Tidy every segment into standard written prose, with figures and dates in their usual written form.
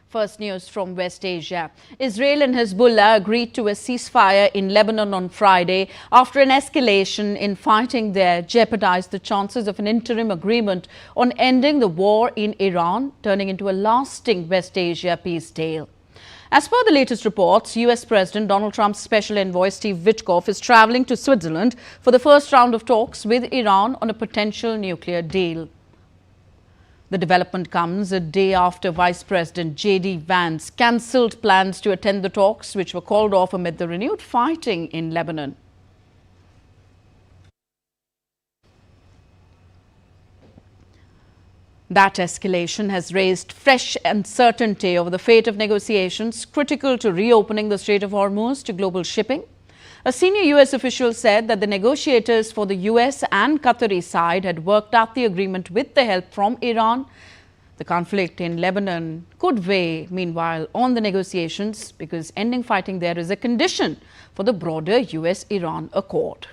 First news from West Asia. Israel and Hezbollah agreed to a ceasefire in Lebanon on Friday after an escalation in fighting there jeopardized the chances of an interim agreement on ending the war in Iran, turning into a lasting West Asia peace deal. As per the latest reports, US President Donald Trump's special envoy Steve Witkoff is traveling to Switzerland for the first round of talks with Iran on a potential nuclear deal. The development comes a day after Vice President J.D. Vance cancelled plans to attend the talks, which were called off amid the renewed fighting in Lebanon. That escalation has raised fresh uncertainty over the fate of negotiations critical to reopening the Strait of Hormuz to global shipping. A senior U.S. official said that the negotiators for the U.S. and Qatari side had worked out the agreement with the help from Iran. The conflict in Lebanon could weigh, meanwhile, on the negotiations because ending fighting there is a condition for the broader U.S.-Iran accord.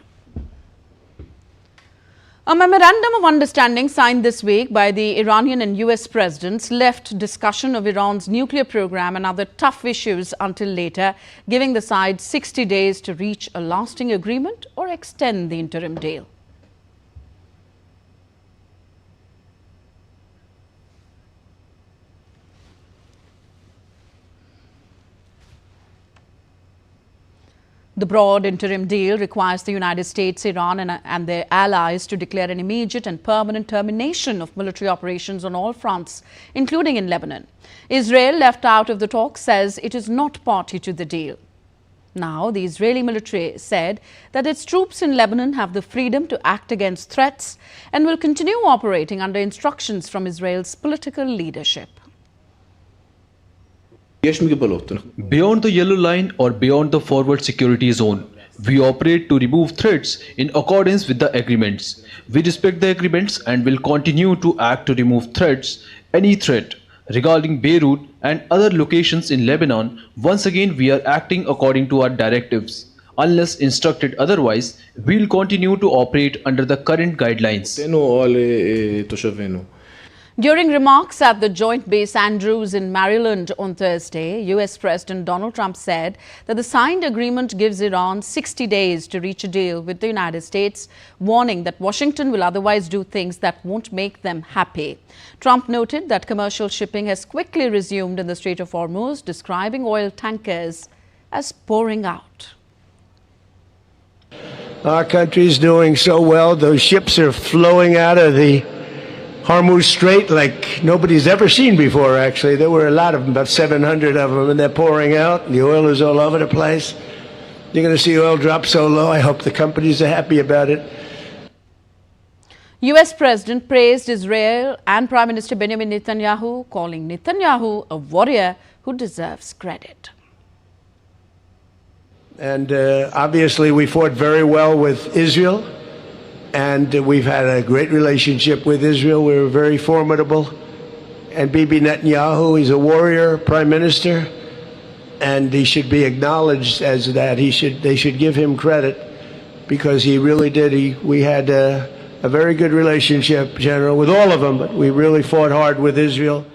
A memorandum of understanding signed this week by the Iranian and US presidents left discussion of Iran's nuclear program and other tough issues until later, giving the sides 60 days to reach a lasting agreement or extend the interim deal. The broad interim deal requires the United States, Iran and their allies to declare an immediate and permanent termination of military operations on all fronts, including in Lebanon. Israel, left out of the talks, says it is not party to the deal. Now, the Israeli military said that its troops in Lebanon have the freedom to act against threats and will continue operating under instructions from Israel's political leadership. Beyond the yellow line or beyond the forward security zone, we operate to remove threats in accordance with the agreements. We respect the agreements and will continue to act to remove threats, any threat. Regarding Beirut and other locations in Lebanon, once again we are acting according to our directives. Unless instructed otherwise, we will continue to operate under the current guidelines. During remarks at the Joint Base Andrews in Maryland on Thursday, US President Donald Trump said that the signed agreement gives Iran 60 days to reach a deal with the United States, warning that Washington will otherwise do things that won't make them happy. Trump noted that commercial shipping has quickly resumed in the Strait of Hormuz, describing oil tankers as pouring out. Our country is doing so well. Those ships are flowing out of the Hormuz Strait like nobody's ever seen before, actually. There were a lot of them, about 700 of them, and they're pouring out, and the oil is all over the place. You're going to see oil drop so low. I hope the companies are happy about it. US President praised Israel and Prime Minister Benjamin Netanyahu, calling Netanyahu a warrior who deserves credit. And obviously we fought very well with Israel. And we've had a great relationship with Israel. We're very formidable. And Bibi Netanyahu, he's a warrior prime minister, and he should be acknowledged as that. They should give him credit because he really did. We had a very good relationship, General, with all of them, but we really fought hard with Israel.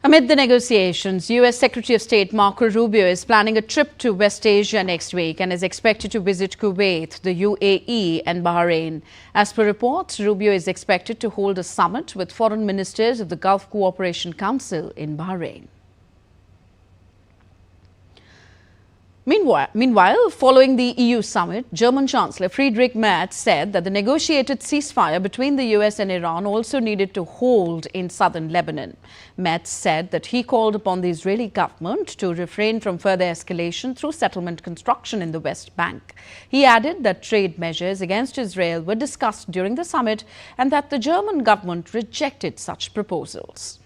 Amid the negotiations, U.S. Secretary of State Marco Rubio is planning a trip to West Asia next week and is expected to visit Kuwait, the UAE and Bahrain. As per reports, Rubio is expected to hold a summit with foreign ministers of the Gulf Cooperation Council in Bahrain. Meanwhile, following the EU summit, German Chancellor Friedrich Merz said that the negotiated ceasefire between the US and Iran also needed to hold in southern Lebanon. Merz said that he called upon the Israeli government to refrain from further escalation through settlement construction in the West Bank. He added that trade measures against Israel were discussed during the summit and that the German government rejected such proposals.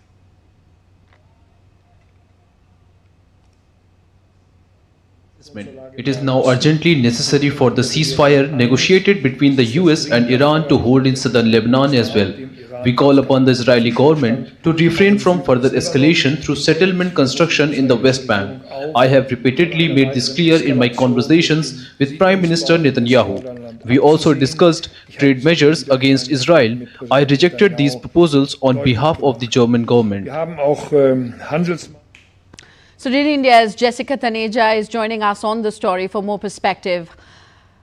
It is now urgently necessary for the ceasefire negotiated between the US and Iran to hold in southern Lebanon as well. We call upon the Israeli government to refrain from further escalation through settlement construction in the West Bank. I have repeatedly made this clear in my conversations with Prime Minister Netanyahu. We also discussed trade measures against Israel. I rejected these proposals on behalf of the German government. So, DD India's Jessica Taneja is joining us on the story for more perspective.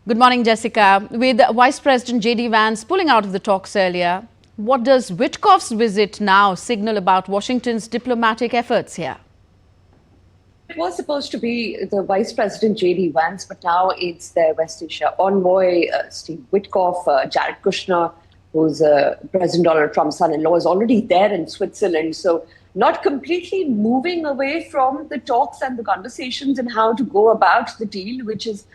Good morning, Jessica. With Vice President J.D. Vance pulling out of the talks earlier, what does Witkoff's visit now signal about Washington's diplomatic efforts here? It was supposed to be the Vice President J.D. Vance, but now it's their West Asia envoy, Steve Witkoff. Jared Kushner, who's President Donald Trump's son-in-law, is already there in Switzerland. So not completely moving away from the talks and the conversations and how to go about the deal, which is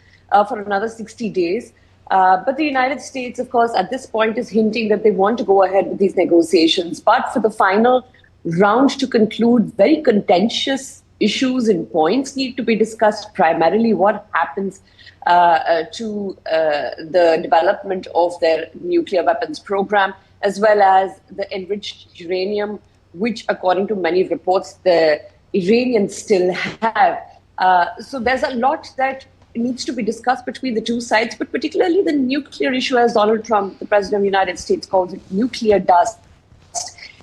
for another 60 days. But the United States, of course, at this point is hinting that they want to go ahead with these negotiations. But for the final round to conclude, very contentious issues and points need to be discussed. Primarily what happens to the development of their nuclear weapons program, as well as the enriched uranium, which, according to many reports, the Iranians still have. So there's a lot that needs to be discussed between the two sides, but particularly the nuclear issue, as Donald Trump, the President of the United States, calls it nuclear dust.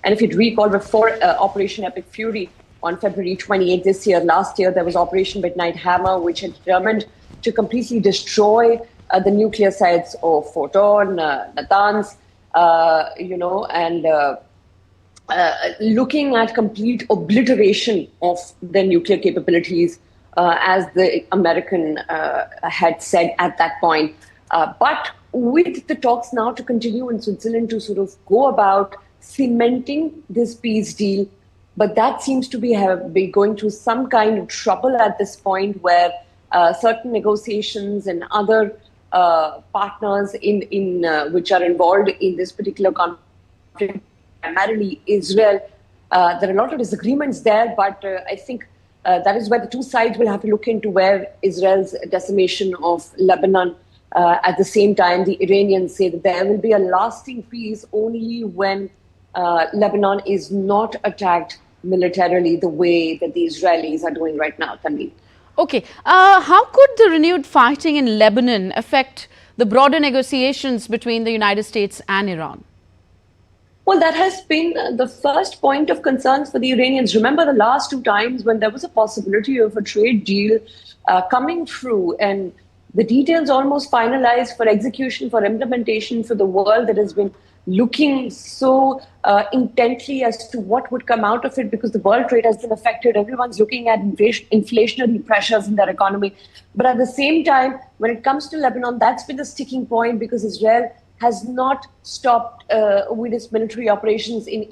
And if you'd recall, before Operation Epic Fury on February 28 this year, last year, there was Operation Midnight Hammer, which had determined to completely destroy the nuclear sites of Fordow, Natanz, looking at complete obliteration of their nuclear capabilities, as the American had said at that point. But with the talks now to continue in Switzerland to sort of go about cementing this peace deal, but that seems to be going through some kind of trouble at this point, where certain negotiations and other partners in which are involved in this particular conflict, primarily Israel, there are a lot of disagreements there, but I think that is where the two sides will have to look into, where Israel's decimation of Lebanon. At the same time, the Iranians say that there will be a lasting peace only when Lebanon is not attacked militarily the way that the Israelis are doing right now, Tanvi. Okay. How could the renewed fighting in Lebanon affect the broader negotiations between the United States and Iran? Well, that has been the first point of concerns for the Iranians. Remember the last two times when there was a possibility of a trade deal coming through and the details almost finalized for execution, for implementation, for the world that has been looking so intently as to what would come out of it, because the world trade has been affected. Everyone's looking at inflationary pressures in their economy. But at the same time, when it comes to Lebanon, that's been the sticking point, because Israel has not stopped with its military operations in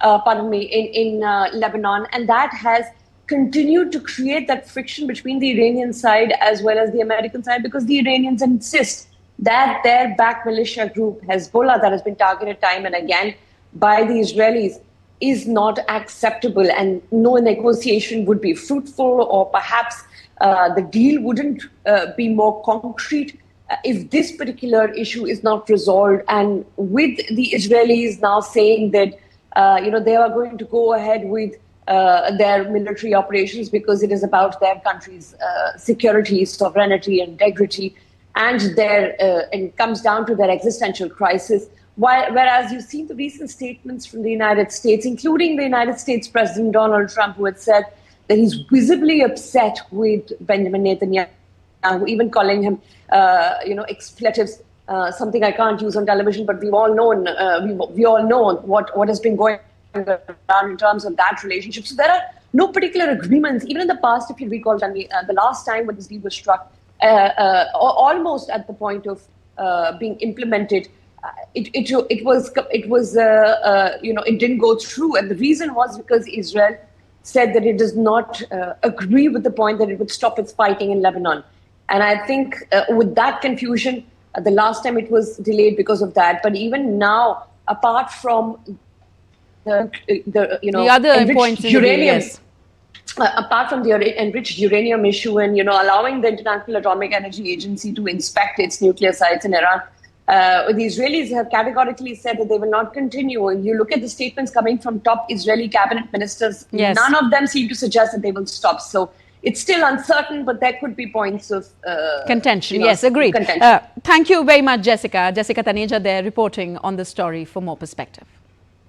Lebanon. And that has continued to create that friction between the Iranian side as well as the American side, because the Iranians insist that their backed militia group, Hezbollah, that has been targeted time and again by the Israelis, is not acceptable, and no negotiation would be fruitful, or perhaps the deal wouldn't be more concrete if this particular issue is not resolved. And with the Israelis now saying that they are going to go ahead with their military operations because it is about their country's security, sovereignty, integrity, and it comes down to their existential crisis. Whereas you've seen the recent statements from the United States, including the United States President Donald Trump, who had said that he's visibly upset with Benjamin Netanyahu, even calling him, expletives, something I can't use on television, but we've all known, we all know what has been going on in terms of that relationship. So there are no particular agreements. Even in the past, if you recall, the last time when this deal was struck, almost at the point of being implemented, it didn't go through, and the reason was because Israel said that it does not agree with the point that it would stop its fighting in Lebanon. And I think with that confusion, the last time it was delayed because of that. But even now, apart from the other points in uranium, apart from the enriched uranium issue and, allowing the International Atomic Energy Agency to inspect its nuclear sites in Iran, the Israelis have categorically said that they will not continue. And you look at the statements coming from top Israeli cabinet ministers, Yes. none of them seem to suggest that they will stop. So it's still uncertain, but there could be points of contention. Yes, agreed. Contention. Thank you very much, Jessica. Jessica Taneja there reporting on the story for more perspective.